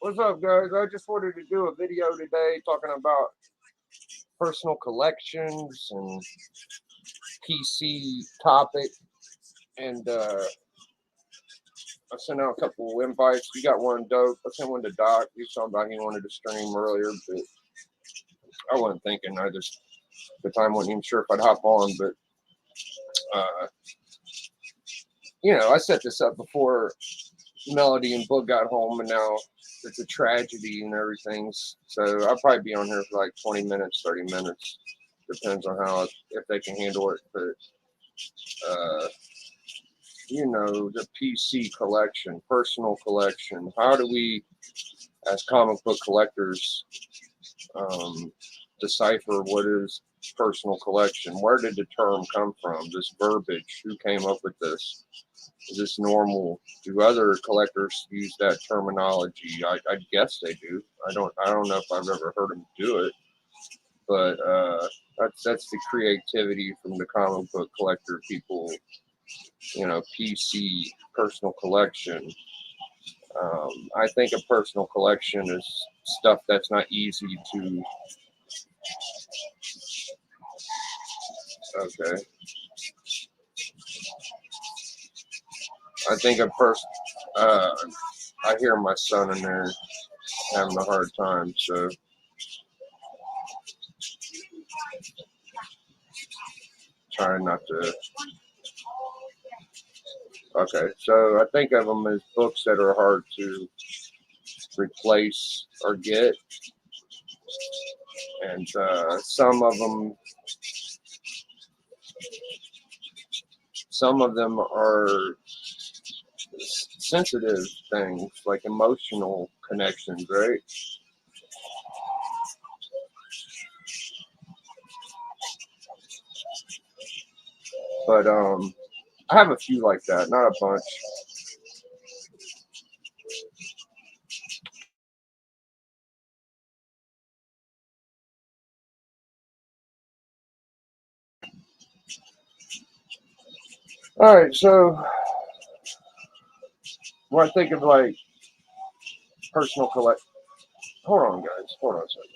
What's up, guys? I just wanted to do a video today talking about personal collections and PC topic. And I sent out a couple of invites. You got one dope. I sent one to Doc. He was talking about he wanted to stream earlier, but I wasn't thinking. I just, the time wasn't even sure if I'd hop on. But, I set this up before Melody and Boog got home, and now it's a tragedy and everything. So I'll probably be on here for like 20 minutes, 30 minutes. Depends on if they can handle it. But, the PC collection, personal collection. How do we, as comic book collectors, decipher what is personal collection? Where did the term come from? This verbiage, who came up with this? Is this normal? Do other collectors use that terminology? I guess they do. I don't know if I've ever heard them do it, but that's the creativity from the comic book collector people. PC, personal collection. I think a personal collection is stuff that's not easy to. Okay. I think I hear my son in there having a hard time, so. Trying not to. Okay, so I think of them as books that are hard to replace or get, and some of them are sensitive things, like emotional connections, right? But I have a few like that, not a bunch. All right, so when I think of like personal collect, hold on, guys, hold on a second.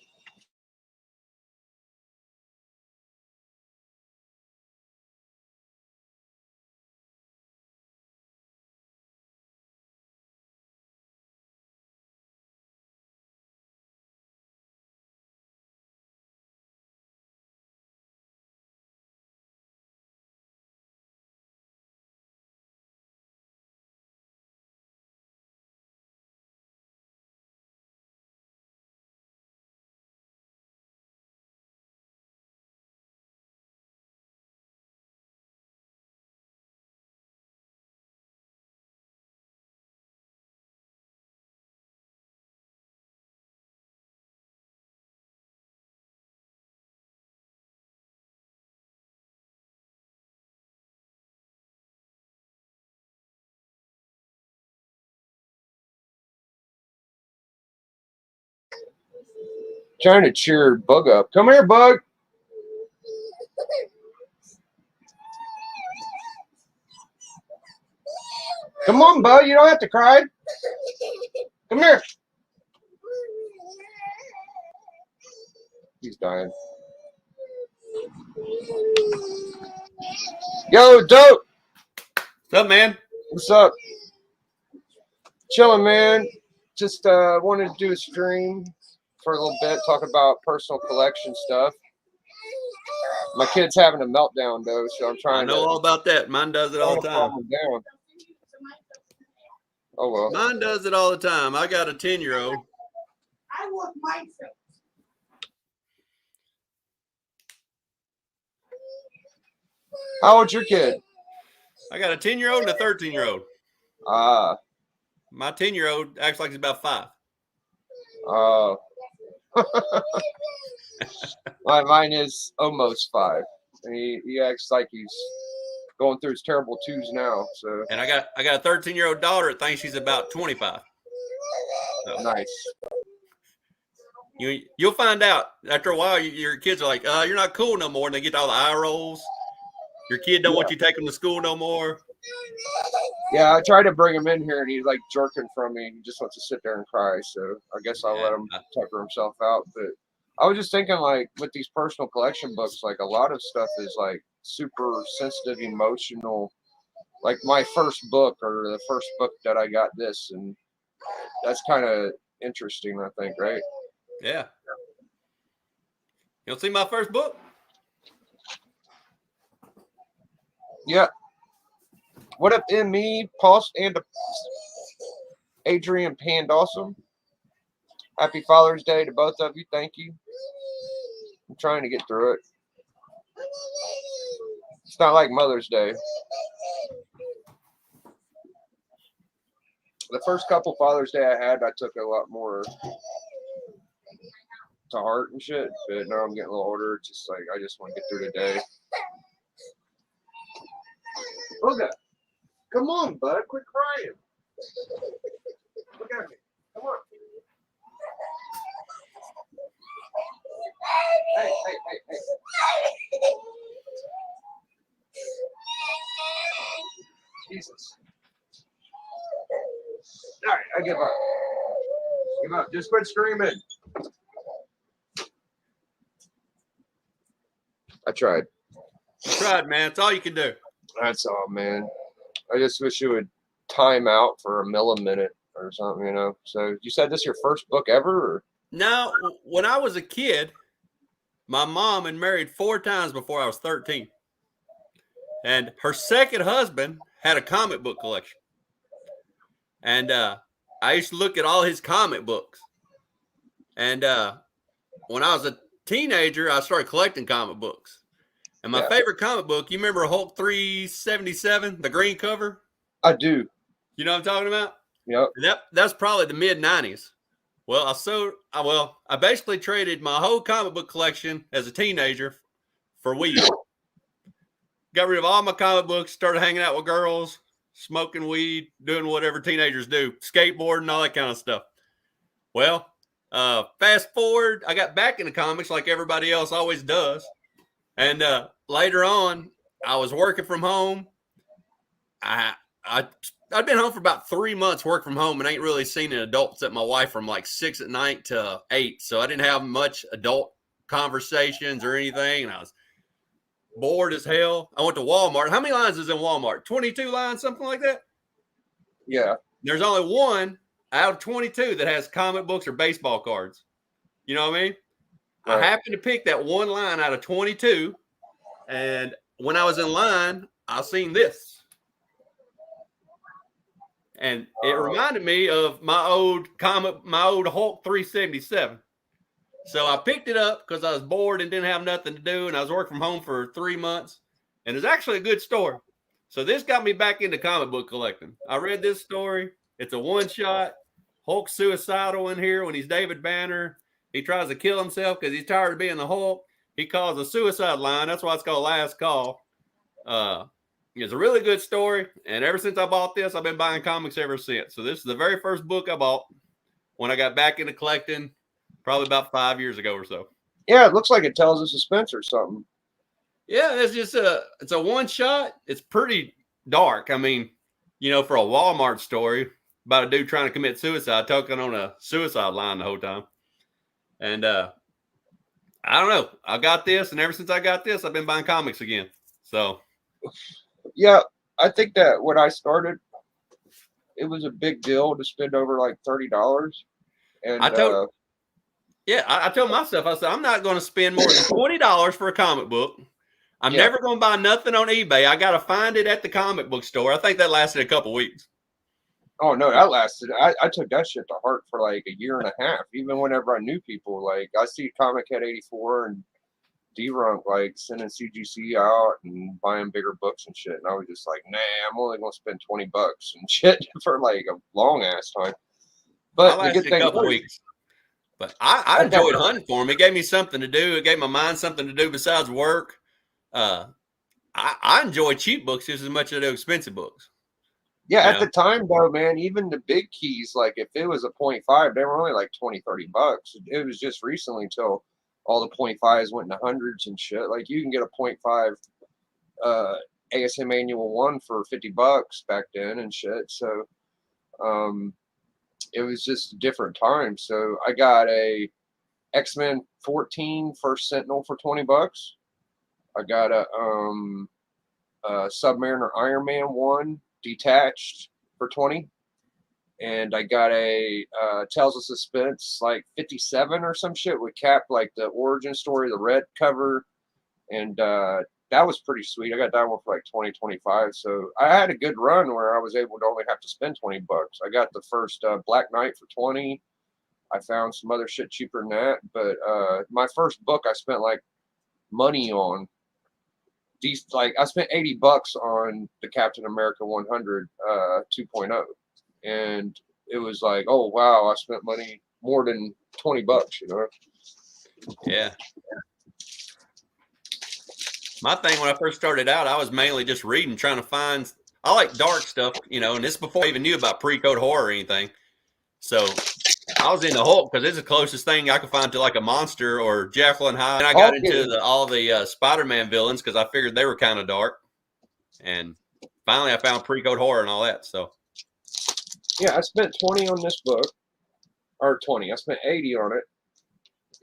Trying to cheer Bug up. Come here, Bug. Come on, Bug. You don't have to cry. Come here. He's dying. Yo, Dope. What's up, man? What's up? Chilling, man. Just wanted to do a stream for a little bit, talk about personal collection stuff. My kid's having a meltdown, though, so I'm trying to. I know all about that. Mine does it all the time. Down. Oh, well. Mine does it all the time. I got a 10-year-old. I want myself. How old's your kid? I got a 10-year-old and a 13-year-old. My 10-year-old acts like he's about 5. Oh. Mine is almost 5. And he acts like he's going through his terrible twos now. So. And I got a 13-year-old daughter that thinks she's about 25. So. Nice. You'll find out after a while. Your kids are like, "You're not cool no more," and they get all the eye rolls. Your kid don't want you to take them to school no more. Yeah, I tried to bring him in here, and he's like jerking from me. He just wants to sit there and cry. So I guess I'll let him tucker himself out. But I was just thinking, like, with these personal collection books, like a lot of stuff is like super sensitive, emotional. Like my first book, or the first book that I got this, and that's kind of interesting, I think, right? Yeah. You don't see my first book? Yeah. What up, me, Paul, and Adrian Pandawesome? Happy Father's Day to both of you. Thank you. I'm trying to get through it. It's not like Mother's Day. The first couple Father's Day I had, I took a lot more to heart and shit. But now I'm getting a little older. It's just like I just want to get through the day. Booga, come on, bud. Quit crying. Look at me. Come on. Hey. Jesus. All right, I give up. Give up. Just quit screaming. I tried. You tried, man. It's all you can do. That's all, man. I just wish you would time out for a milliminute or something, you know. So you said this is your first book ever? Or? No, when I was a kid, my mom had married 4 times before I was 13. And her second husband had a comic book collection. And I used to look at all his comic books. And when I was a teenager, I started collecting comic books. And my favorite comic book, you remember Hulk 377, the green cover? I do. You know what I'm talking about? Yep. That's probably the mid-90s. Well, I basically traded my whole comic book collection as a teenager for weed. Got rid of all my comic books, started hanging out with girls, smoking weed, doing whatever teenagers do, skateboarding, all that kind of stuff. Well, fast forward, I got back into comics like everybody else always does. And later on, I was working from home. I'd been home for about 3 months, work from home, and ain't really seen an adult except my wife from like 6 at night to 8. So I didn't have much adult conversations or anything. And I was bored as hell. I went to Walmart. How many lines is in Walmart? 22 lines, something like that? Yeah. There's only one out of 22 that has comic books or baseball cards. You know what I mean? Right. I happened to pick that one line out of 22. And when I was in line, I seen this. And it reminded me of my old Hulk 377. So I picked it up because I was bored and didn't have nothing to do. And I was working from home for 3 months. And it's actually a good story. So this got me back into comic book collecting. I read this story. It's a one-shot. Hulk's suicidal in here when he's David Banner. He tries to kill himself because he's tired of being the Hulk. He calls a suicide line. That's why it's called Last Call. It's a really good story. And ever since I bought this, I've been buying comics ever since. So this is the very first book I bought when I got back into collecting, probably about 5 years ago or so. Yeah, it looks like it tells a suspense or something. Yeah, it's a one shot. It's pretty dark. I mean, for a Walmart story about a dude trying to commit suicide, talking on a suicide line the whole time. And I don't know. I got this, and ever since I got this, I've been buying comics again. So, yeah, I think that when I started, it was a big deal to spend over like $30. And I told myself, I said, I'm not going to spend more than $20 for a comic book. I'm never going to buy nothing on eBay. I got to find it at the comic book store. I think that lasted a couple weeks. Oh, no, that lasted. I took that shit to heart for like a year and a half. Even whenever I knew people, like I see Comic Head 84 and D-Runk like sending CGC out and buying bigger books and shit. And I was just like, nah, I'm only going to spend $20 and shit for like a long ass time. But I lasted a couple weeks. But I enjoyed hunting for them. It gave me something to do. It gave my mind something to do besides work. I enjoy cheap books just as much as I do expensive books. Yeah, at the time, though, man, even the big keys, like if it was a 0.5, they were only like $20, $30. It was just recently until all the 0.5s went into hundreds and shit. Like you can get a 0.5 ASM Annual 1 for $50 back then and shit. So it was just a different time. So I got a X-Men 14 First Sentinel for $20. I got a Submariner Iron Man 1 detached for 20. And I got a Tales of Suspense like 57 or some shit with Cap, like the origin story, the red cover. And that was pretty sweet. I got that one for like 20, 25. So I had a good run where I was able to only have to spend $20. I got the first Black Knight for 20. I found some other shit cheaper than that. But my first book I spent like money on. These, like I spent $80 on the Captain America 100 2.0. And it was like, oh wow, I spent money more than $20, you know? Yeah. My thing when I first started out, I was mainly just reading, trying to find. I like dark stuff, you know, and this before I even knew about pre-code horror or anything. So I was into Hulk because it's the closest thing I could find to like a monster or Jekyll and Hyde. And I got into all the Spider-Man villains because I figured they were kind of dark. And finally, I found pre-code horror and all that. So. Yeah, I spent 20 on this book, or 20. I spent 80 on it,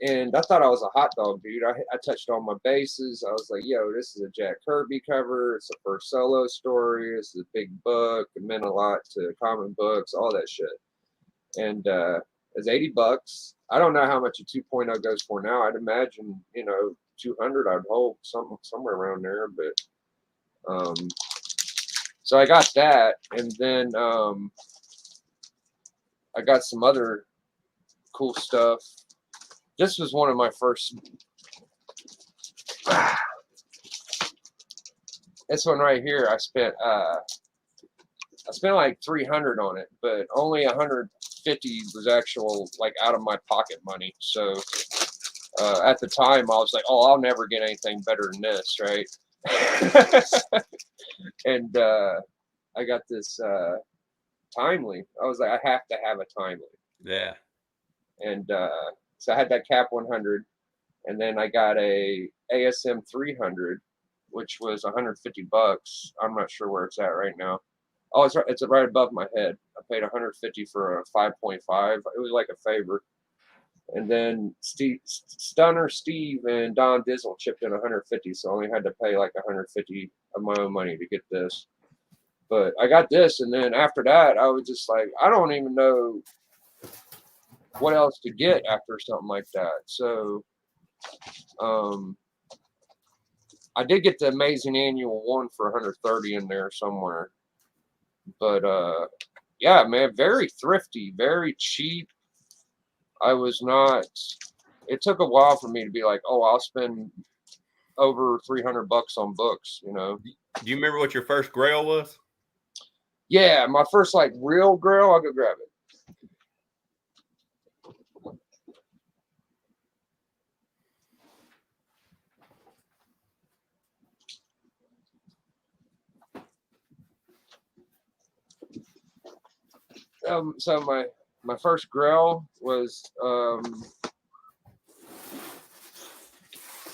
and I thought I was a hot dog, dude. I touched all my bases. I was like, yo, this is a Jack Kirby cover. It's the first solo story. It's a big book. It meant a lot to comic books, all that shit. And it's $80. I don't know how much a 2.0 goes for now. I'd imagine, you know, 200. I'd hope somewhere around there. But so I got that, and then I got some other cool stuff. This was one of my first. This one right here, I spent like 300 on it, but only 150 was actual like out of my pocket money. So at the time, I was like, oh, I'll never get anything better than this, right? And I got this. Timely. I was like, I have to have a Timely. Yeah. And so I had that Cap 100, and then I got a ASM 300, which was $150. I'm not sure where it's at right now. Oh, it's right above my head. I paid 150 for a 5.5. It was like a favor. And then Stunner Steve and Don Dizzle chipped in 150, so I only had to pay like 150 of my own money to get this. But I got this, and then after that, I was just like, I don't even know what else to get after something like that. So I did get the Amazing Annual 1 for 130 in there somewhere. But yeah, man, very thrifty, very cheap. I was not. It took a while for me to be like, oh, I'll spend over $300 on books, you know. Do you remember what your first Grail was? Yeah, my first like real Grail. I'll go grab it. So my first Grail was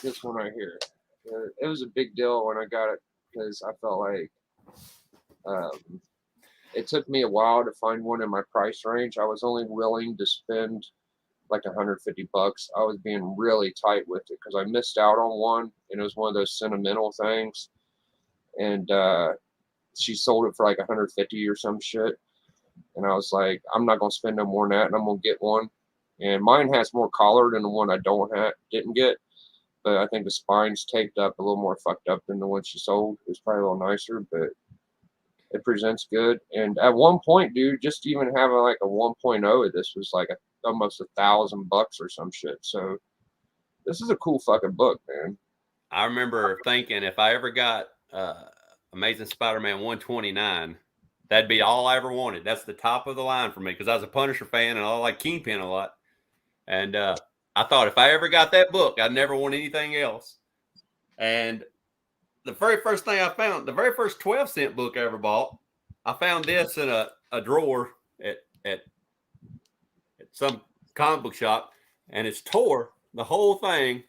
this one right here. It was a big deal when I got it because I felt like it took me a while to find one in my price range. I was only willing to spend like $150. I was being really tight with it because I missed out on one, and it was one of those sentimental things. And she sold it for like 150 or some shit. And I was like, I'm not gonna spend no more than that, and I'm gonna get one. And mine has more collar than the one I didn't get. But I think the spine's taped up a little more fucked up than the one she sold. It's probably a little nicer, but it presents good. And at one point, dude, just even having like a 1.0 of this was like almost $1,000 or some shit. So this is a cool fucking book, man. I remember thinking if I ever got Amazing Spider-Man 129, that'd be all I ever wanted. That's the top of the line for me because I was a Punisher fan and I like Kingpin a lot. And I thought if I ever got that book, I'd never want anything else. And the very first thing I found, the very first 12-cent book I ever bought, I found this in a drawer at some comic book shop, and it's tore. The whole thing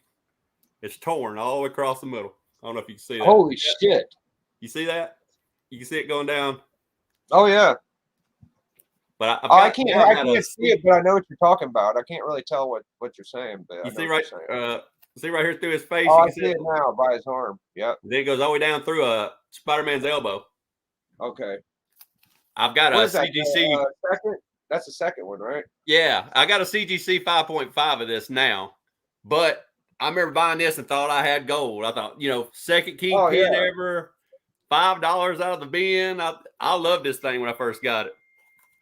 is torn all the way across the middle. I don't know if you can see that. Holy shit. You see that? You can see it going down. Oh yeah. But I can't see it, but I know what you're talking about. I can't really tell what you're saying, but I You know see what you're saying. see right here through his face. Oh, You I can see it now by his arm. Yep. Then it goes all the way down through Spider-Man's elbow. Okay. I've got What a is that? CGC. Second? That's the second one, right? Yeah, I got a CGC 5.5 of this now, but I remember buying this and thought I had gold. I thought, second Kingpin ever, $5 out of the bin. I loved this thing when I first got it.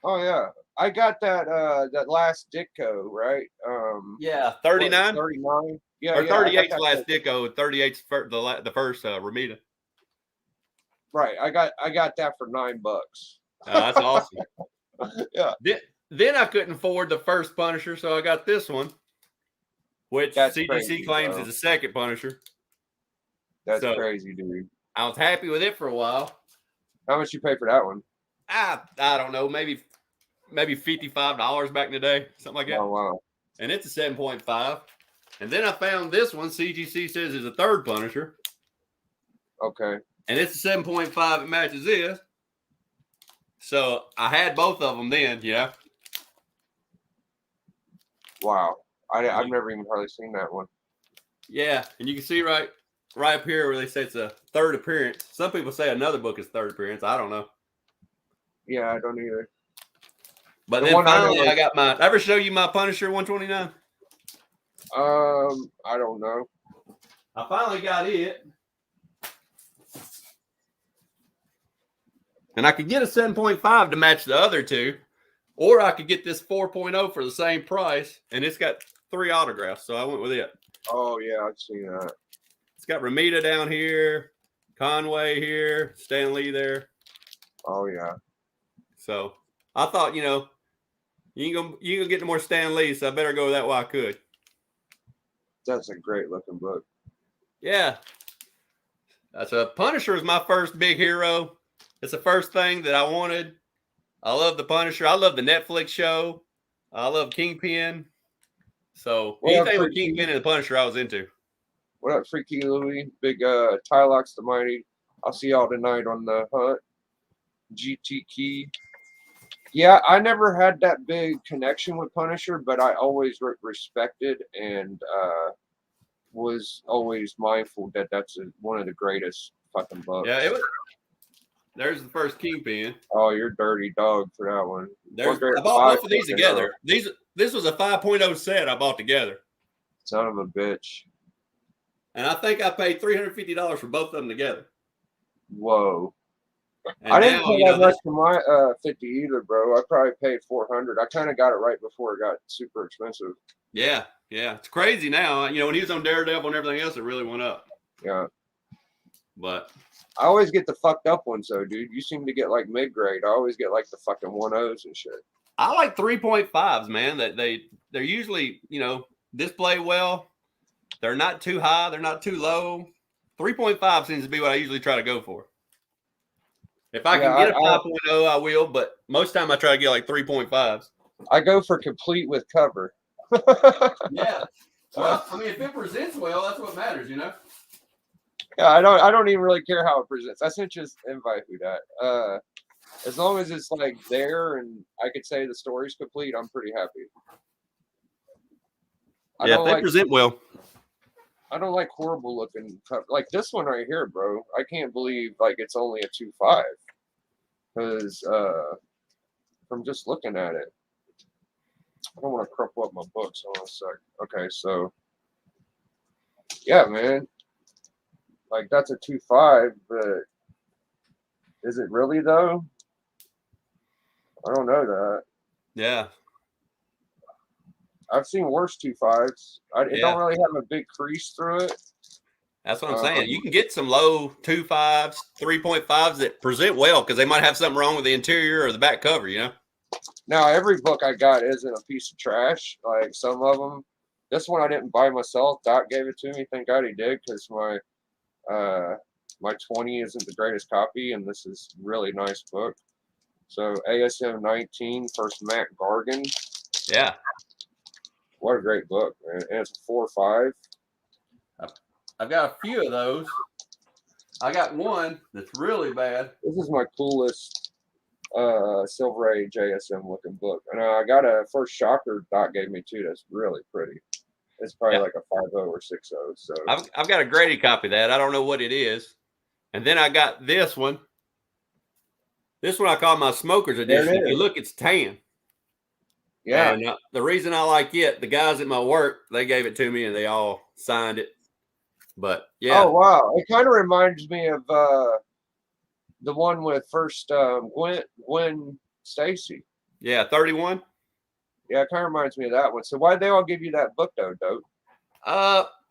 Oh yeah, I got that that last Ditko, right? Yeah, 39, 39. Yeah, or yeah. 38's last Ditko, 38's the first Ramita. Right, I got that for $9. That's awesome. Yeah. Then I couldn't afford the first Punisher, so I got this one, which That's CGC crazy, claims bro. is the second Punisher. That's crazy, dude. I was happy with it for a while. How much you pay for that one? I don't know, maybe $55 back in the day, something like that. Oh wow. And it's a 7.5. And then I found this one. CGC says is a third Punisher. Okay. And it's a 7.5. It matches this. So I had both of them then, Wow. I've never even hardly seen that one. Yeah, and you can see right up here where they say it's a third appearance. Some people say another book is third appearance. I don't know. Yeah, I don't either. But then finally, I got my. Ever show you my Punisher 129? I don't know. I finally got it, and I could get a 7.5 to match the other two, or I could get this 4.0 for the same price, and it's got 3 autographs, so I went with it. Oh yeah, I've seen that. It's got Ramita down here, Conway here, Stan Lee there. Oh yeah. So I thought, you ain't gonna get no more Stan Lee, so I better go that way I could. That's a great looking book. Yeah. That's a Punisher is my first big hero. It's the first thing that I wanted. I love the Punisher. I love the Netflix show. I love Kingpin. So anything with Kingpin and the Punisher I was into. What up, Freaky Louie? Big Tylox the Mighty. I'll see y'all tonight on the hunt. GT Key. Yeah, I never had that big connection with Punisher, but I always respected and was always mindful that that's one of the greatest fucking books. Yeah, it was. There's the first Kingpin. Oh, you're dirty dog for that one. I bought both of these together. This was a 5.0 set I bought together. Son of a bitch. And I think I paid $350 for both of them together. Whoa. And I didn't pay that much for my 50 either, bro. I probably paid $400. I kind of got it right before it got super expensive. Yeah. It's crazy now. When he was on Daredevil and everything else, it really went up. Yeah. But I always get the fucked up ones though, dude. You seem to get like mid-grade. I always get like the fucking 1.0s and shit. I like 3.5s, man. That they're usually, display well. They're not too high. They're not too low. 3.5 seems to be what I usually try to go for. If I can get a 5.0, I will. But most of the time I try to get like 3.5s. I go for complete with cover. Yeah. Well, I mean, if it presents well, that's what matters, Yeah, I don't even really care how it presents. I sent you an invite who that. As long as it's like there and I could say the story's complete, I'm pretty happy. Yeah, if they present well. I don't like horrible looking cover. Like this one right here, bro. I can't believe like it's only a 2.5. Because from just looking at it. I don't want to crumple up my books. Hold on a sec. Okay, so yeah, man. Like that's a 2.5, but is it really though? I don't know that. Yeah. I've seen worse 2.5s. It don't really have a big crease through it. That's what I'm saying. You can get some low 2.5s, 3.5s that present well because they might have something wrong with the interior or the back cover, Now, every book I got isn't a piece of trash. Like some of them. This one I didn't buy myself. Doc gave it to me. Thank God he did because my 20 isn't the greatest copy, and this is a really nice book. So ASM 19, first Matt Gargan. Yeah. What a great book, man. And it's a 4.5. I've got a few of those. I got one that's really bad. This is my coolest Silver Age ASM looking book. And I got a first Shocker Doc gave me too. That's really pretty. It's probably Yeah. like a 5.0 or 6.0. So I've got a Grady copy of that. I don't know what it is. And then I got this one. This one I call my Smoker's Edition. If you look, it's tan. yeah. And the reason I like it, the guys at my work, they gave it to me and they all signed it. But yeah. Oh wow. It kind of reminds me of the one with first Gwen Stacy. Yeah, 31. Yeah, it kind of reminds me of that one. So why'd they all give you that book though, Dope?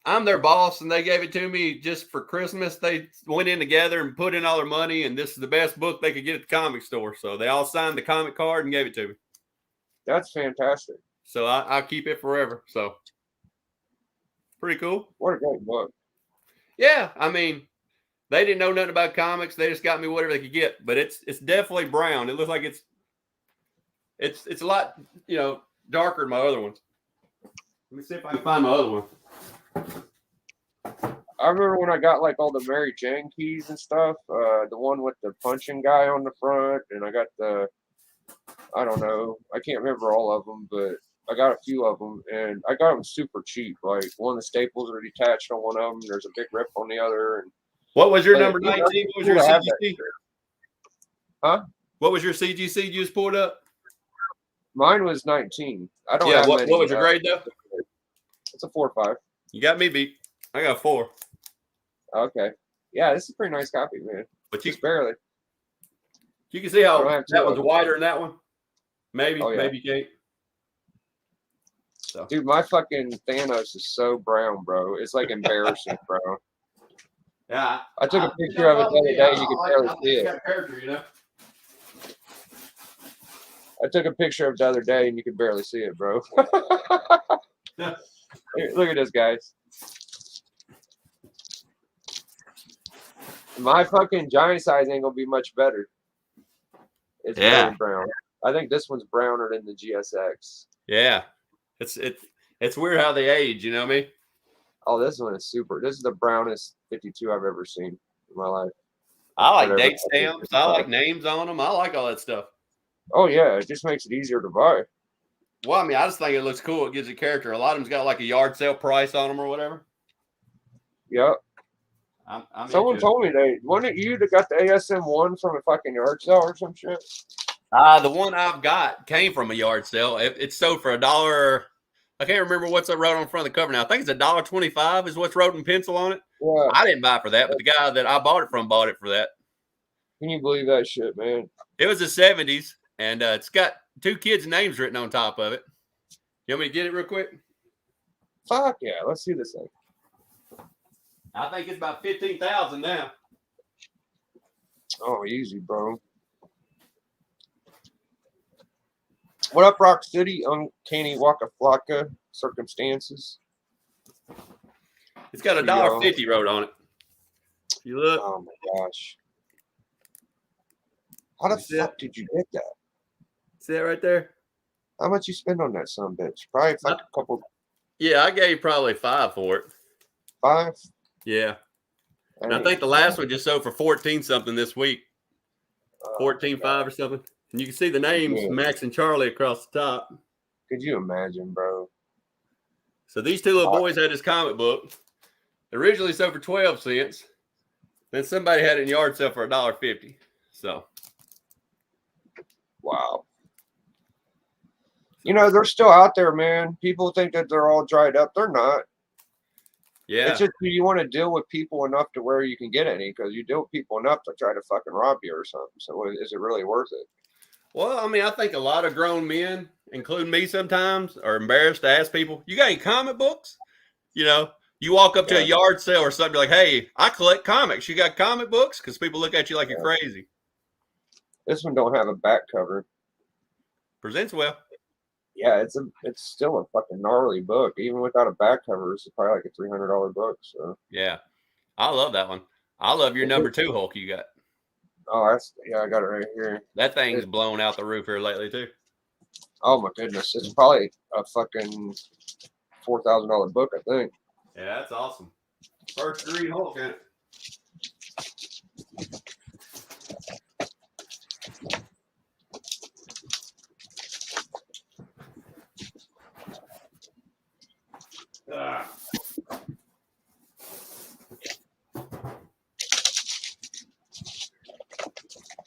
I'm their boss and they gave it to me just for Christmas. They went in together and put in all their money, and this is the best book they could get at the comic store. So they all signed the comic card and gave it to me. That's fantastic. So I'll keep it forever. So pretty cool. What a great book. Yeah, I mean, they didn't know nothing about comics. They just got me whatever they could get. But it's definitely brown. It looks like it's a lot, darker than my other ones. Let me see if I can find my other one. I remember when I got like all the Mary Jane keys and stuff. The one with the punching guy on the front, and I got I don't know, I can't remember all of them, but I got a few of them, and I got them super cheap. Like one of the staples are detached on one of them. There's a big rip on the other. And what was your number 19? What was your CGC? Huh? What was your CGC you just pulled up? Mine was 19. I don't Yeah, have what many, was your grade though? It's a 4 or 5. You got me beat. I got 4. Okay. Yeah, this is a pretty nice copy, man. But you Just barely. can see how I don't have that two one's of them. wider than that one. Maybe, Oh, yeah. maybe you can't. So. Dude, my fucking Thanos is so brown, bro. It's like embarrassing, bro. Yeah. I took a picture of it the other day. You could barely see it. Got a character, you know? I took a picture of it the other day, and you could barely see it, bro. Here, look at this, guys. My fucking giant size ain't gonna be much better. It's very brown. I think this one's browner than the GSX. Yeah. It's weird how they age, you know what I mean? Oh, this one is super. This is the brownest 52 I've ever seen in my life. I like Whatever. date stamps. I like names on them. I like all that stuff. Oh yeah, it just makes it easier to buy. Well, I mean, I just think it looks cool. It gives a character. A lot of them's got like a yard sale price on them or whatever. Yep. I'm Someone into it. told me wasn't it you that got the ASM one from a fucking yard sale or some shit? The one I've got came from a yard sale. It's sold for $1. I can't remember what's wrote on the front of the cover now. I think it's $1.25 is what's wrote in pencil on it. Yeah. I didn't buy it for that, but the guy that I bought it from bought it for that. Can you believe that shit, man? It was the 70s, and it's got 2 kids' names written on top of it. You want me to get it real quick? Fuck yeah, let's see this thing. I think it's about 15,000 now. Oh, easy, bro. What up, Rock City? Uncanny Waka Flocka Circumstances. It's got $1.50 wrote on it. You look. Oh my gosh. How the You see fuck it? did you get that? See that right there? How much you spend on that son bitch? Probably like a couple. Yeah, I gave probably 5 for it. 5? Yeah. And I think the last one just sold for 14 something this week. 14.5 or something. And you can see the names, Max and Charlie, across the top. Could you imagine, bro? So these 2 little boys had this comic book. Originally sold for 12 cents. Then somebody had it in yard sale for $1.50. So. Wow. You know, they're still out there, man. People think that they're all dried up. They're not. Yeah. It's just you want to deal with people enough to where you can get any, because you deal with people enough to try to fucking rob you or something. So is it really worth it? Well, I mean, I think a lot of grown men, including me sometimes, are embarrassed to ask people, you got any comic books? You know, you walk up to a yard sale or something, you're like, hey, I collect comics. You got comic books? Because people look at you like you're crazy. This one don't have a back cover. Presents well. Yeah, it's still a fucking gnarly book. Even without a back cover, it's probably like a $300 book. So yeah, I love that one. I love your number 2 Hulk you got. Oh, I got it right here. That thing's blown out the roof here lately too. Oh my goodness, it's probably a fucking $4,000 book, I think. Yeah, that's awesome. First green Hulk in it.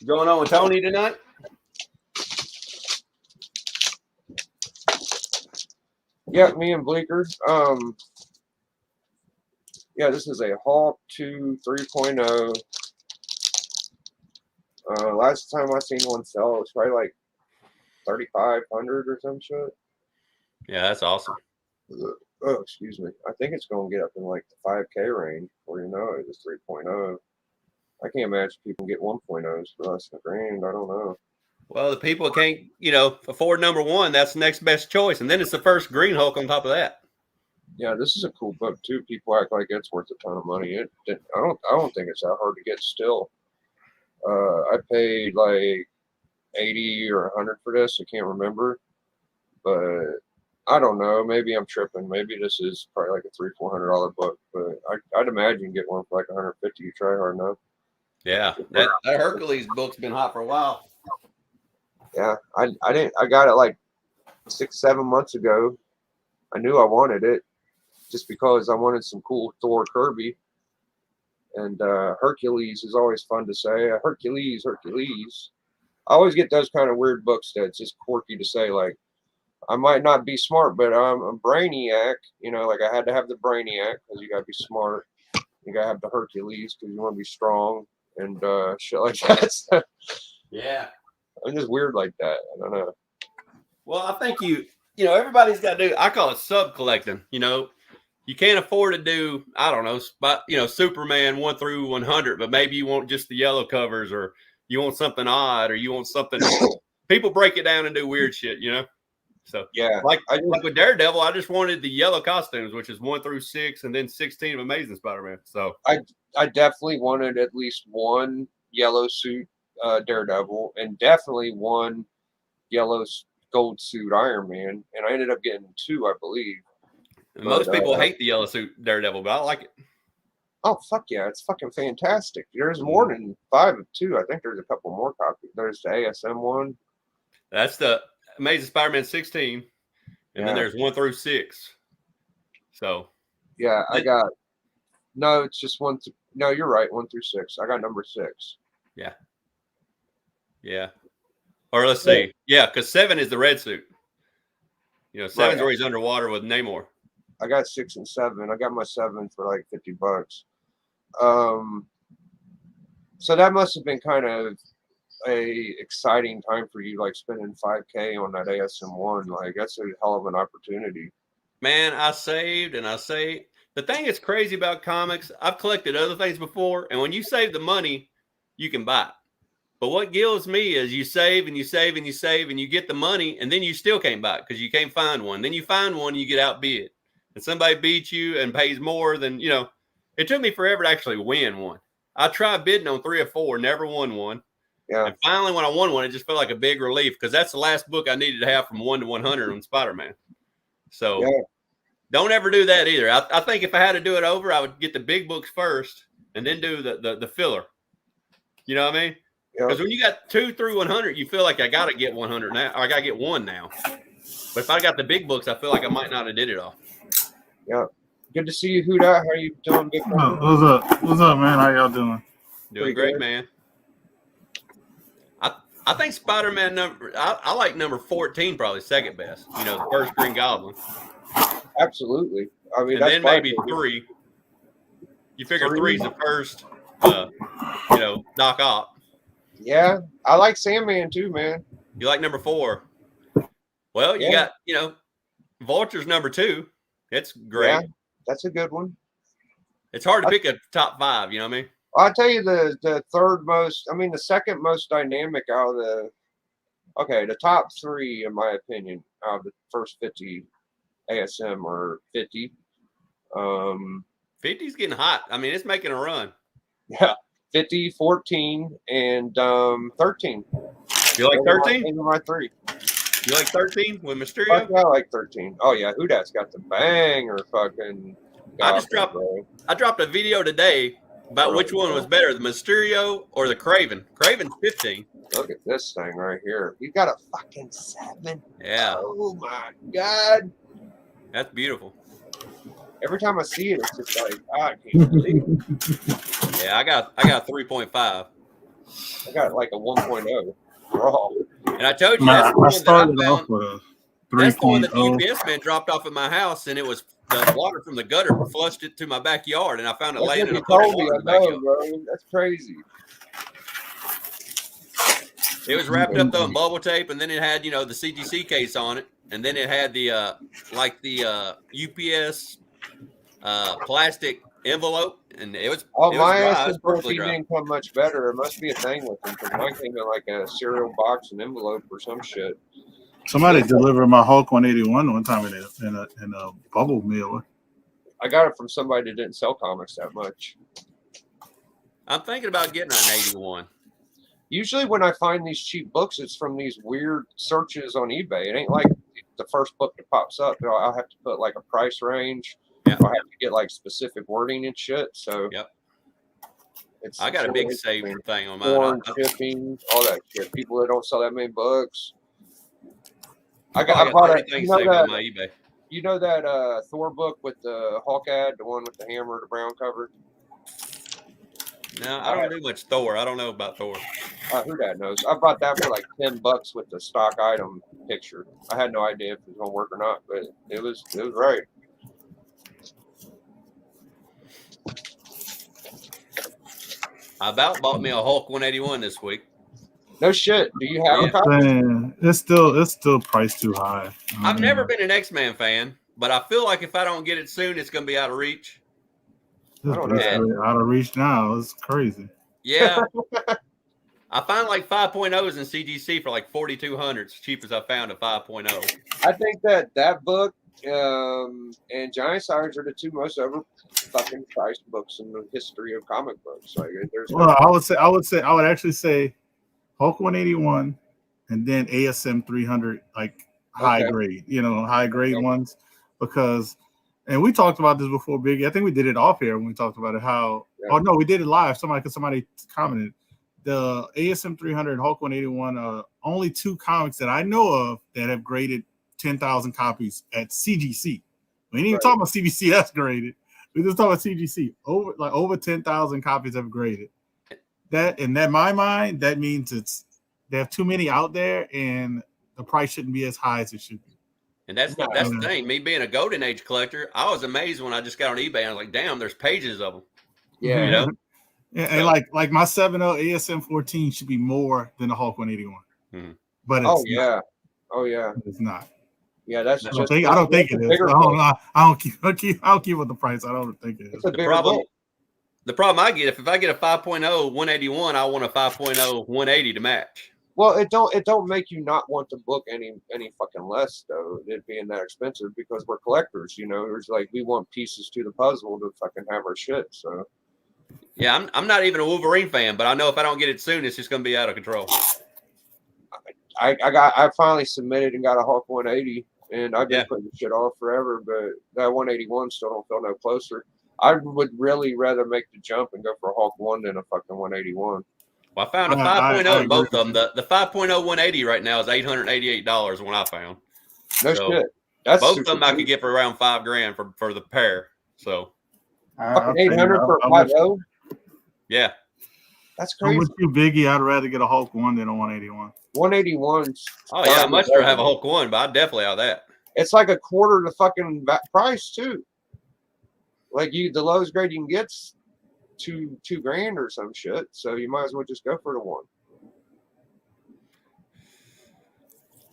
Going on with Tony tonight? Yeah, me and Bleeker. Yeah, this is a Hawk 2 3.0. Last time I seen one sell, it was probably like 3,500 or some shit. Yeah, that's awesome. Oh, excuse me. I think it's going to get up in like the 5K range before you know it. It's 3.0. I can't imagine people get 1.0s for less than $1,000. I don't know. Well, the people can't, afford number one. That's the next best choice, and then it's the first Green Hulk on top of that. Yeah, this is a cool book too. People act like it's worth a ton of money. I don't think it's that hard to get still. I paid like 80 or 100 for this. I can't remember, but I don't know. Maybe I'm tripping. Maybe this is probably like a $300-400 book, but I'd imagine you get one for like 150. You try hard enough. Yeah, that Hercules book's been hot for a while. Yeah, I got it like 6-7 months ago. I knew I wanted it just because I wanted some cool Thor Kirby. And Hercules is always fun to say. Hercules. I always get those kind of weird books that's just quirky to say. Like, I might not be smart, but I'm a brainiac. Like I had to have the brainiac because you got to be smart. You got to have the Hercules because you want to be strong and shit like that. Yeah. I'm just weird like that. I don't know. Well, I think everybody's got to do, I call it sub collecting. You can't afford to do, I don't know, Superman 1 through 100, but maybe you want just the yellow covers, or you want something odd, or you want something. People break it down and do weird shit, So yeah, like with Daredevil, I just wanted the yellow costumes, which is 1 through 6, and then 16 of Amazing Spider-Man. So I definitely wanted at least one yellow suit Daredevil, and definitely one yellow gold suit Iron Man, and I ended up getting 2, I believe. And most people hate the yellow suit Daredevil, but I like it. Oh, fuck yeah. It's fucking fantastic. There's more than 5 of 2. I think there's a couple more copies. There's the ASM one. That's the Amazing Spider-Man 16. And then there's 1 through 6. So. Yeah, no, it's just 1. No, you're right. 1 through 6. I got number 6. Yeah. Yeah. Or let's see. Yeah, because 7 is the red suit. 7's right. where he's underwater with Namor. I got 6 and 7. I got my 7 for like $50. So that must have been kind of a exciting time for you, like spending 5K on that ASM one. Like that's a hell of an opportunity. Man, I saved and I saved. The thing that's crazy about comics, I've collected other things before, and when you save the money, you can buy it. But what gills me is you save and you save and you save and you get the money, and then you still can't buy it because you can't find one. Then you find one and you get outbid. And somebody beats you and pays more than, it took me forever to actually win one. I tried bidding on 3 or 4, never won one. Yeah. And finally, when I won one, it just felt like a big relief because that's the last book I needed to have from 1 to 100 on Spider-Man. So don't ever do that either. I think if I had to do it over, I would get the big books first and then do the filler. You know what I mean? Because when you got 2 through 100, you feel like I got to get 100 now, or I got to get 1 now. But if I got the big books, I feel like I might not have did it all. Yeah. Good to see you, Huda. How you doing, big friend? What's up? What's up, man? How y'all doing? Doing great, man. I think Spider-Man I like number 14 probably second best. The first Green Goblin. Absolutely. I mean, and then maybe 3. You figure 3's the first, Doc Ock. Yeah, I like Sandman too, man. You like number 4? Well, you got Vulture's number 2. It's great. Yeah, that's a good one. It's hard to pick a top 5. You know what I mean? I'll tell you the third most. I mean, the second most dynamic out of the top 3, in my opinion, out of the first 50 ASM or 50. 50's getting hot. I mean, it's making a run. Yeah, 50, 14, and 13. You like 13? Those are my 3. You like 13 with Mysterio? I like 13. Oh yeah, Hudat's got the banger fucking. I dropped a video today about which one was better, the Mysterio or the Craven. Craven's 15. Look at this thing right here. You got a fucking 7. Yeah, Oh my god. that's beautiful. Every time I see it, it's just like, I can't believe it. Yeah, I got a 3.5. I got like a 1.0 raw. And I told you Man, that's the I one that I started off found. with a That's the one that the 3.0. UPS man dropped off at my house, and it was the water from the gutter flushed it to my backyard, and I found it That's laying what in a you bucket of told me. water I in the backyard. know, bro. That's crazy. It was wrapped up though in bubble tape, and then it had the CGC case on it, and then it had the UPS plastic envelope, and it was Oh, it was my dry. It was perfectly SM14 dry. didn't come much better. It must be a thing with them because mine came in like a cereal box and envelope or some shit. Somebody delivered my Hulk 181 one time in a bubble mailer. I got it from somebody that didn't sell comics that much. I'm thinking about getting an 81. Usually when I find these cheap books, it's from these weird searches on eBay. It ain't like the first book that pops up. I'll have to put like a price range. Yeah. I'll have to get like specific wording and shit. So Yep. it's I got a big save thing on mine. foreign shipping, all that shit. People that don't sell that many books. I I bought a, everything saved on my eBay. you know that Thor book with the Hulk ad, the one with the hammer, the brown cover? No, I don't do much Thor. I don't know about Thor. Who that knows? I bought that for like $10 with the stock item picture. I had no idea if it was gonna work or not, but it was right. I about bought me a Hulk 181 this week. No shit. Do you have Yeah. a copy? Man, it's still priced too high. I've never been an X-Man fan, but I feel like if I don't get it soon, it's going to be out of reach. It's I don't know. basically out of reach now. It's crazy. Yeah. I find like 5.0s in CGC for like 4,200. It's cheap as I found a 5.0. I think that book and Giant Sires are the two most over fucking priced books in the history of comic books. Like there's Well, I would actually say Hulk 181 and then ASM 300, like high Okay. grade, high grade Okay. ones, because, and we talked about this before, Biggie. I think we did it off here when we talked about it. How? Yeah. Oh no, we did it live. Somebody commented the ASM 300 Hulk 181. Only 2 comics that I know of that have graded 10,000 copies at CGC. We ain't even talking about CBCS graded. We just talking about CGC. Over 10,000 copies have graded. That in my mind, that means they have too many out there, and the price shouldn't be as high as it should be. And that's the thing. Me being a Golden Age collector, I was amazed when I just got on eBay. And I was like, damn, there's pages of them. Yeah. You know? And like my 7.0 ASM 14 should be more than the Hulk 181. Mhm. But it's Oh not. yeah. Oh yeah. It's not. Yeah. That's I just. don't think it is. bigger I don't keep with the price. I don't think it is. It's a The bigger problem, book. the problem I get, if I get a 5.0 181, I want a 5.0 180 to match. Well, it don't make you not want to book any fucking less though, it being that expensive, because we're collectors, It's like we want pieces to the puzzle to fucking have our shit. So Yeah, I'm not even a Wolverine fan, but I know if I don't get it soon, it's just going to be out of control. I finally submitted and got a Hulk 180, and I've been Yeah. putting the shit off forever, but that 181 still don't feel no closer. I would really rather make the jump and go for a Hulk 1 than a fucking 181. Well, I found a I 5.0 in both agree of them. The 5.0 180 right now is $888 when I found. No So, shit. That's Both of super them I could cheap. get for around $5,000 for the pair. So, Fucking 800 for a 5.0. yeah. That's I'm crazy. with you, Biggie. I'd rather get a Hulk 1 than a 181. 181's Oh, yeah. I'd much rather have a Hulk 1, but I'd definitely have that. It's like a quarter the fucking price too. Like the lowest grade you can get's $2,000 or some shit. So you might as well just go for the 1.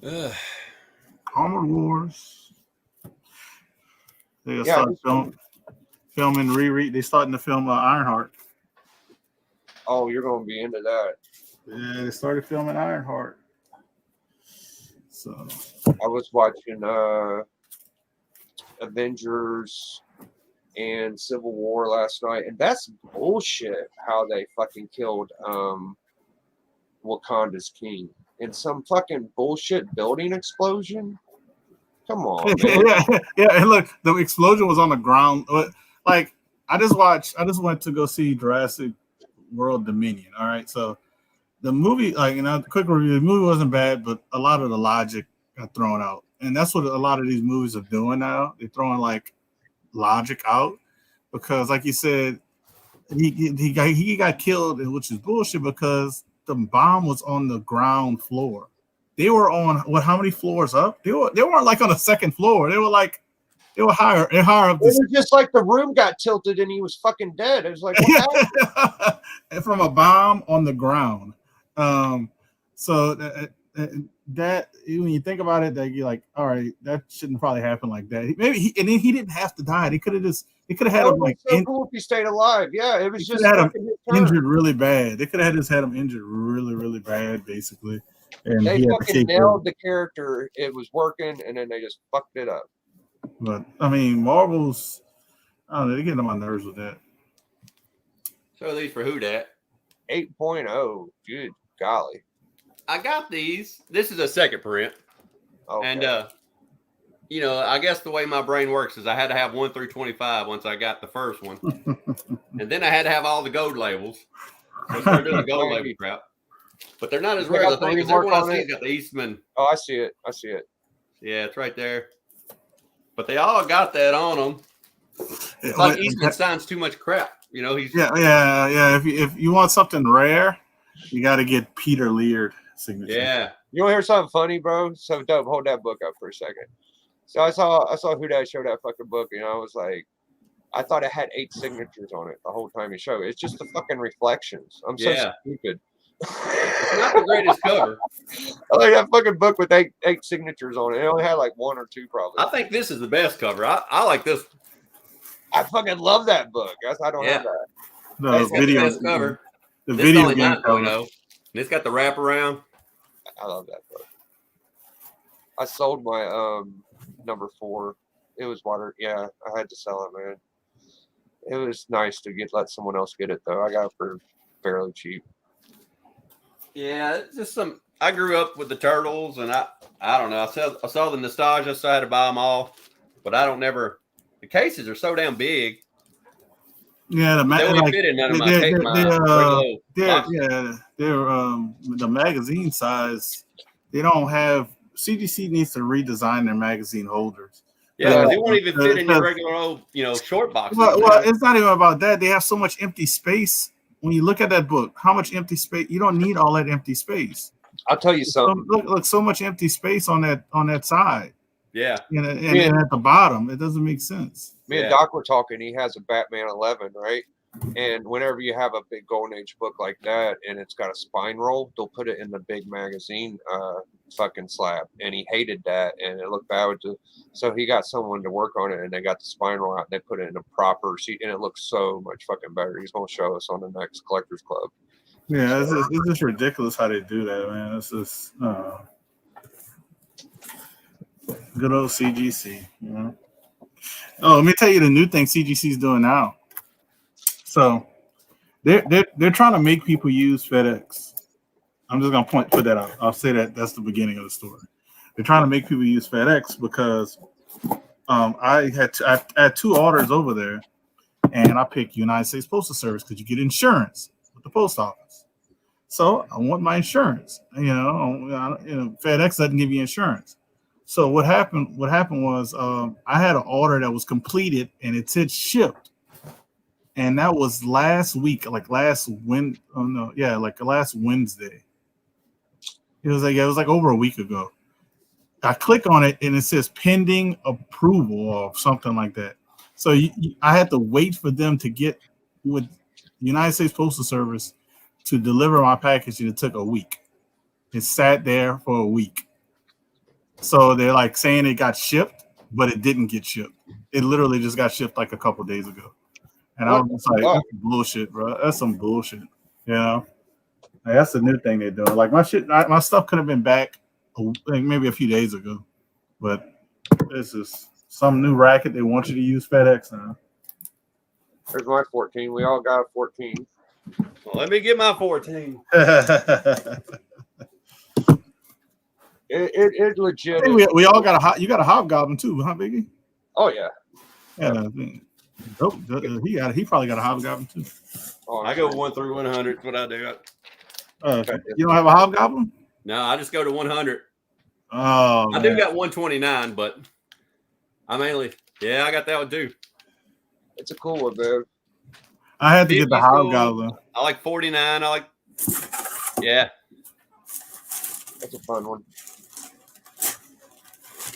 Ugh. Armor Wars. They Yeah, start filming reread. They starting to film Ironheart. Oh, you're gonna be into that. Yeah, they started filming Ironheart. So I was watching Avengers and Civil War last night, and that's bullshit how they fucking killed Wakanda's king in some fucking bullshit building explosion. Come on, man. yeah. And look, the explosion was on the ground. Like I just went to go see Jurassic World Dominion. All right, so the movie, like, quick review, the movie wasn't bad, but a lot of the logic got thrown out, and that's what a lot of these movies are doing now. They're throwing like logic out because, like you said, he got killed, which is bullshit because the bomb was on the ground floor. They were on how many floors up? They weren't like on the second floor. They were higher up. It was just like the room got tilted and he was fucking dead. It was like, what happened? From a bomb on the ground. So that when you think about it, that you're like, all right, that shouldn't probably happen like that. Maybe and then he didn't have to die. They could have had him like so cool if he stayed alive. Yeah, it was just had him injured really bad. They could have just had him injured really, really bad, basically. And they fucking nailed the character. It was working, and then they just fucked it up. But I mean, Marvel's, I don't know, they're getting on my nerves with that. So these for who dat? 8.0. Good golly. I got these. This is a second print. Okay. And I guess the way my brain works is I had to have 1 through 25 once I got the first one. And then I had to have all the gold labels. So I started doing the gold label crap. But they're not as rare as I think, because everyone else has got the Eastman. Oh, I see it. Yeah, it's right there. But they all got that on them. It's like Eastman signs too much crap. He's yeah. If you want something rare, you got to get Peter Laird signature. Yeah. You want to hear something funny, bro? So dope. Hold that book up for a second. So I saw who that showed that fucking book, and I was like, I thought it had 8 signatures on it the whole time he showed it. It's just the fucking reflections. I'm so stupid. It's not the greatest cover. I like that fucking book with eight signatures on it. It only had like 1 or 2 probably. I think this is the best cover. I like this. I fucking love that book. I don't have that. No, It's got the best cover. The This video only game 9.0. cover. And it's got the wraparound. I love that book. I sold my number 4. It was water. Yeah, I had to sell it, man. It was nice to let someone else get it though. I got it for fairly cheap. Yeah, it's just some. I grew up with the Turtles, and I don't know. I saw the nostalgia, so I had to buy them all. But I don't never. The cases are so damn big. Yeah, They wouldn't fit in none of my they're the magazine size. They don't have. CGC needs to redesign their magazine holders. Yeah, they won't even fit in your regular old, short boxes. Well, it's not even about that. They have so much empty space. When you look at that book, how much empty space? You don't need all that empty space. I'll tell you something. Look, so much empty space on that side. Yeah. And at the bottom, it doesn't make sense. Me and Doc were talking. He has a Batman 11, right? And whenever you have a big Golden Age book like that, and it's got a spine roll, they'll put it in the big magazine fucking slab. And he hated that, and it looked bad. So he got someone to work on it, and they got the spine roll out. And they put it in a proper seat, and it looks so much fucking better. He's gonna show us on the next Collectors Club. Yeah, it's just ridiculous how they do that, man. It's just good old CGC, Oh, let me tell you the new thing CGC is doing now. So they're trying to make people use FedEx. I'm just gonna put that out. I'll say that's the beginning of the story. They're trying to make people use FedEx because I had 2 orders over there, and I picked United States Postal Service because you get insurance with the post office. So I want my insurance. FedEx doesn't give you insurance. So what happened was I had an order that was completed and it said shipped. And that was last week, last Wednesday. It was like over a week ago. I click on it and it says pending approval or something like that. So I had to wait for them to get with United States Postal Service to deliver my package, and it took a week. It sat there for a week. So they're like saying it got shipped, but it didn't get shipped. It literally just got shipped like a couple days ago. And I was just like, that's bullshit, bro. That's some bullshit. That's the new thing they're doing. Like my stuff could have been back maybe a few days ago, but this is some new racket. They want you to use FedEx now. There's my 14. We all got a 14. Well, let me get my 14. It legit. We all got you got a Hobgoblin too, huh, Biggie? Oh yeah. Yeah. Nope. He probably got a hobgoblin too. Oh, I go 1 through 100. That's what I do. You don't have a hobgoblin? No, I just go to 100. Oh, I do got 129, but I mainly, yeah, I got that one too. It's a cool one, man. I had to get the 50's cool. hobgoblin. I like 49. Yeah. That's a fun one.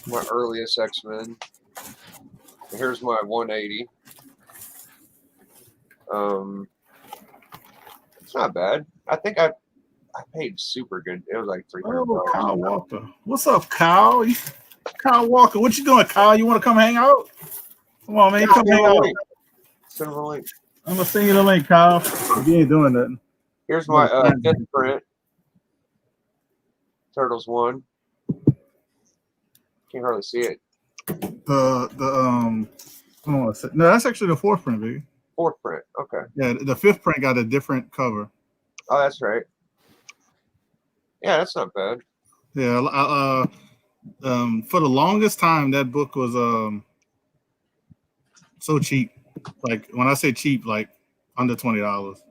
My earliest X-Men. Here's my 180. It's not bad. I think I paid super good. It was like $300. Oh, Kyle Walker. What's up, Kyle? Kyle Walker. What you doing, Kyle? You want to come hang out? Come on, man. Yeah, Come hang out. Send him a link. I'm gonna send you the link, Kyle. If you ain't doing nothing. Here's my fifth print. Turtles 1. Can't hardly see it. No, that's actually the fourth print, baby. Fourth print. Okay. Yeah, the fifth print got a different cover. Oh, that's right. Yeah, that's not bad. Yeah, for the longest time, that book was so cheap. Like when I say cheap, like under $20.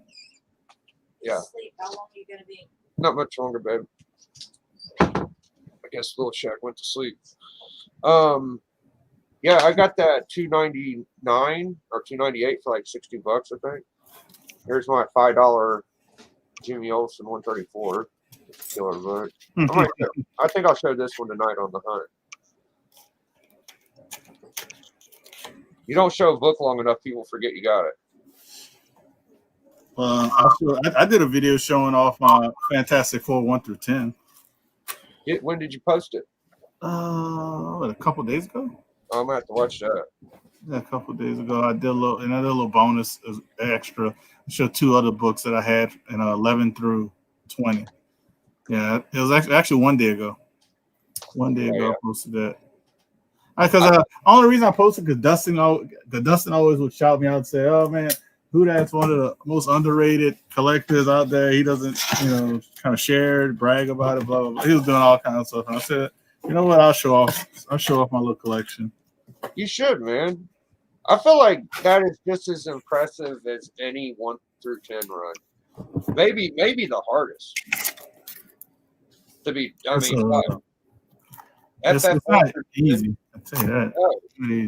Yeah. Sleep. How long are you gonna be? Not much longer, babe. I guess Little Shack went to sleep. Yeah, I got that $2.99 or $2.98 for like $60, I think. Here's my $5 Jimmy Olsen 134. Killer book. I think I'll show this one tonight on the hunt. You don't show a book long enough, people forget you got it. I did a video showing off my Fantastic Four 1 through 10. When did you post it? A couple days ago. Oh, I'm gonna have to watch that. Yeah, a couple days ago, I did a little bonus extra. I showed 2 other books that I had in 11 through 20. Yeah, it was actually 1 day ago. 1 day ago, I posted that. Because only reason I posted because Dustin always would shout me out and say, "Oh man, who that's one of the most underrated collectors out there. He doesn't, kind of share, brag about it, blah blah blah." He was doing all kinds of stuff, and I said, "You know what? I'll show off my little collection." You should, man. I feel like that is just as impressive as any 1 through 10 run. Maybe the hardest. It's not easy. I tell you that.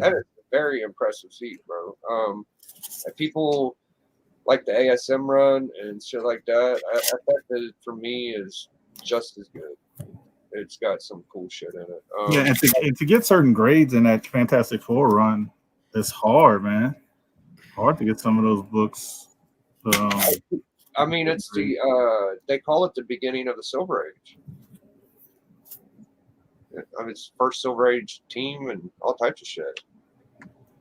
That is a very impressive feat, bro. And people like the ASM run and shit like that. I bet that for me is just as good. It's got some cool shit in it. And to get certain grades in that Fantastic Four run, it's hard, man. Hard to get some of those books. I mean, it's they call it the beginning of the Silver Age. I mean, it's first Silver Age team and all types of shit.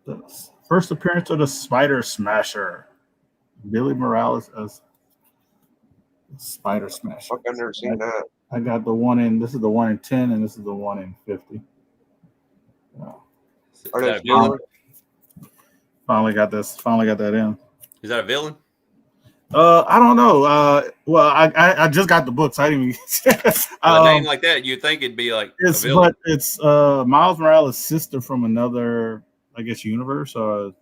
The first appearance of the Spider Smasher, Billy Morales as Spider Smasher. Fuck, I've never seen that. I got the one in. This is the one in 10, and this is the one in 50. Are they villain? Finally got that in. Is that a villain? I don't know. Well, I just got the books. I didn't even. A name like that, you'd think it'd be like a villain. Uh, But it's Miles Morales' sister from another, I guess, universe or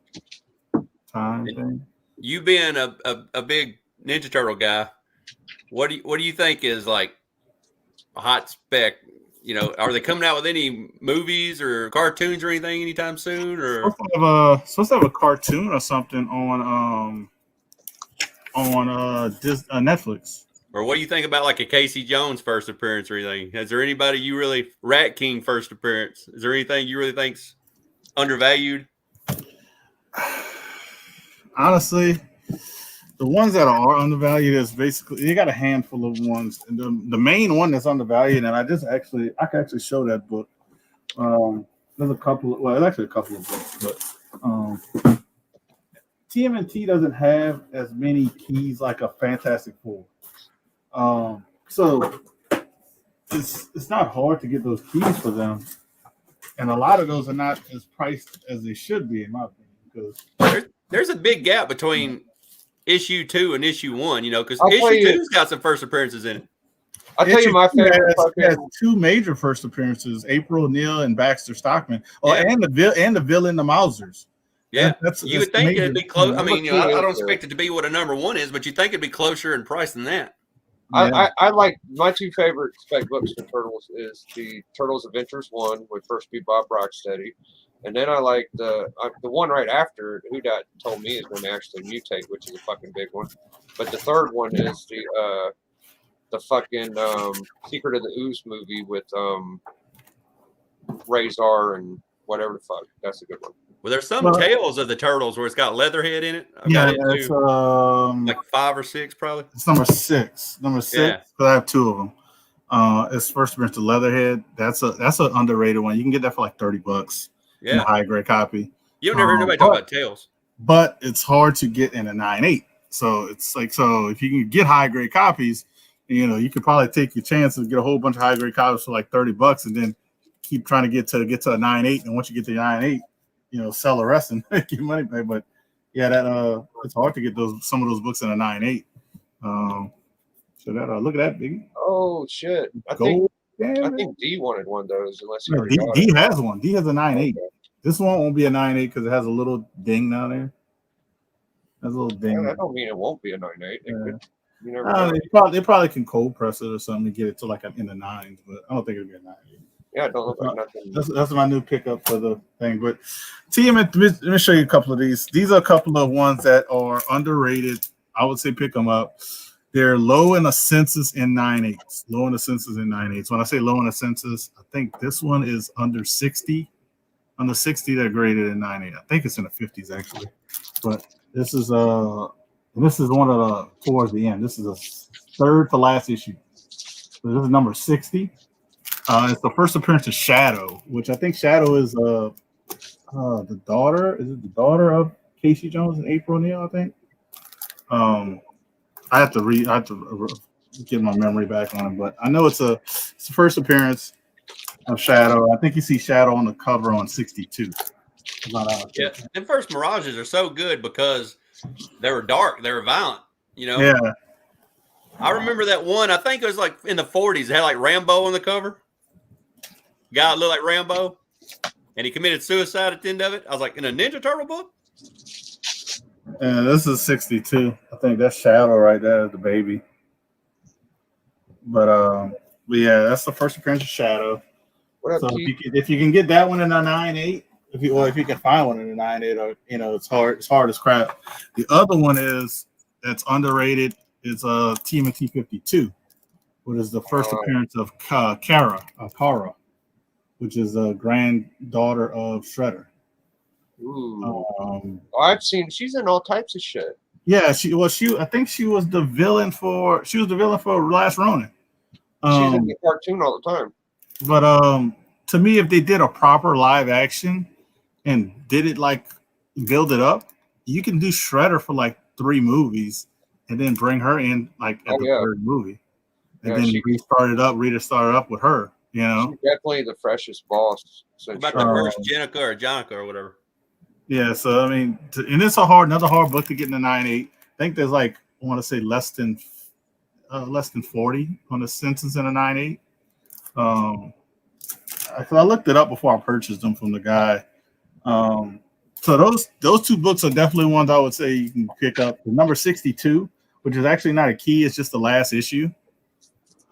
time thing. You being a big Ninja Turtle guy, what do you think is like a hot spec? Are they coming out with any movies or cartoons or anything anytime soon? Or supposed to have a cartoon or something on Netflix. Or what do you think about like a Casey Jones first appearance or anything? Is there anybody you really Rat King first appearance? Is there anything you really think's undervalued? Honestly, the ones that are undervalued is basically you got a handful of ones. And the main one that's undervalued, and I can actually show that book. There's a couple. Well, actually a couple of books, but TMNT doesn't have as many keys like a Fantastic Four. So it's not hard to get those keys for them, and a lot of those are not as priced as they should be, in my opinion. Because there's a big gap between issue 2 and issue 1, because issue 2's got some first appearances in it. I'll tell you my favorite. Has 2 major first appearances: April O'Neil and Baxter Stockman. And the villain, the Mausers. Yeah, That's you would think it'd be close. I Number mean, two I is don't the- expect it to be what a number one is, but you think it'd be closer in price than that. I like my two favorite spec books for Turtles is the Turtles Adventures 1 would first be Bob Rocksteady, and then I like the one right after Who Dat told me is going to actually mutate, which is a fucking big one. But the third one is the fucking Secret of the Ooze movie with Razor and whatever the fuck. That's a good one. Well, there's some Well- Tales of the Turtles where it's got Leatherhead in it. I've Yeah, got it it's too. Like 5 or 6, probably. it's number 6. Number 6. Yeah. But I have 2 of them. It's first appearance to Leatherhead. That's an underrated one. You can get that for like $30 in a Yeah, high grade copy. you've never heard nobody talk about Tales. But it's hard to get in a 9.8. So it's like, so if you can get high grade copies, you could probably take your chance and get a whole bunch of high grade copies for like $30 and then keep trying to get to a 9.8. And once you get to 9.8, sell the rest and make your money back. But yeah, that it's hard to get some of those books in a 9.8. So that look at that, Biggie. Oh shit! I Gold. think D wanted one of those, unless he already D, got D it. has one. D has a 9.8. Okay. This one won't be a 9.8 because it has a little ding down there. Has a little ding. I don't mean it won't be a 9.8. It Yeah. could, you never know. They probably can cold press it or something to get it to like in the 9s, but I don't think it'll be a 9.8. Yeah, it don't look like nothing. That's my new pickup for the thing. But let me show you a couple of these. These are a couple of ones that are underrated. I would say pick them up. They're low in the census in 9.8s. Low in the census in 9.8s. When I say low in the census, I think this one is under 60. Under 60, they're graded in 9.8. I think it's in the 50s actually. But this is one of the towards the end. This is a third to last issue. So this is number 60. It's the first appearance of Shadow, which I think Shadow is the daughter. Is it the daughter of Casey Jones and April O'Neil? I think. I have to get my memory back on it, but I know it's the first appearance of Shadow. I think you see Shadow on the cover on 62. Yeah, and first Mirages are so good because they were dark, they were violent. Yeah. I remember that one. I think it was like in the 40s. It had like Rambo on the cover. Guy looked like Rambo, and he committed suicide at the end of it. I was like, in a Ninja Turtle book? And this is 62. I think that's Shadow right there, the baby. But yeah, that's the first appearance of Shadow. What up, So Keith? if you can get that one in a 9.8, if you can find one in a 9.8, or it's hard as crap. The other one that's underrated is TMNT 52, which is the first appearance of Kara, which is a granddaughter of Shredder. Ooh. I've seen she's in all types of shit. Yeah, I think she was the villain for Last Ronin. She's in the cartoon all the time. But to me, if they did a proper live action and did it like build it up, you can do Shredder for like 3 movies and then bring her in like at the third movie. And then Rita started up with her, She's definitely the freshest boss. What about the first Jenica or whatever? Yeah, so I mean, and it's another hard book to get in the 9.8. I think there's like, I want to say less than 40 on the census in a 9.8. I looked it up before I purchased them from the guy. So those 2 books are definitely ones I would say you can pick up. The number 62, which is actually not a key, it's just the last issue.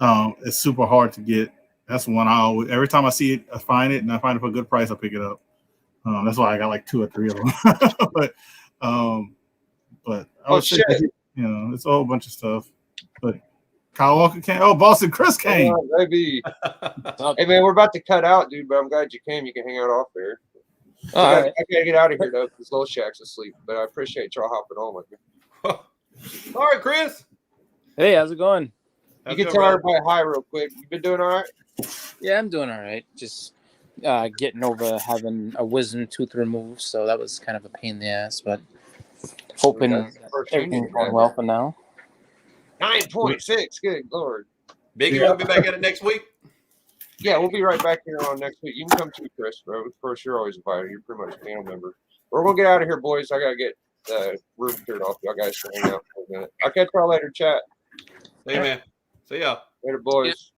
It's super hard to get. That's one every time I see it, I find it, and I find it for a good price, I pick it up. That's why I got like 2 or 3 of them. but I would say that, it's a whole bunch of stuff. But Kyle Walker came. Oh, Boston Chris came. Oh, baby. Hey man, we're about to cut out, dude. But I'm glad you came. You can hang out off there. I gotta get out of here though, because Little Shack's asleep. But I appreciate y'all hopping on with me. All right, Chris. Hey, how's it going? You can tell everybody hi real quick. You been doing all right? Yeah, I'm doing all right. Just getting over having a wisdom tooth removed, so that was kind of a pain in the ass, but hoping everything's going well for now. 9.6. Good lord. Biggie will be back at it next week. Yeah, we'll be right back here on next week. You can come too, Chris, bro. Of course, you're always invited. You're pretty much a panel member. We're gonna get out of here, boys. I gotta get the room cleared off. Y'all guys can hang out for a minute. I'll catch y'all later, chat. See you, man. See ya. Later, boys.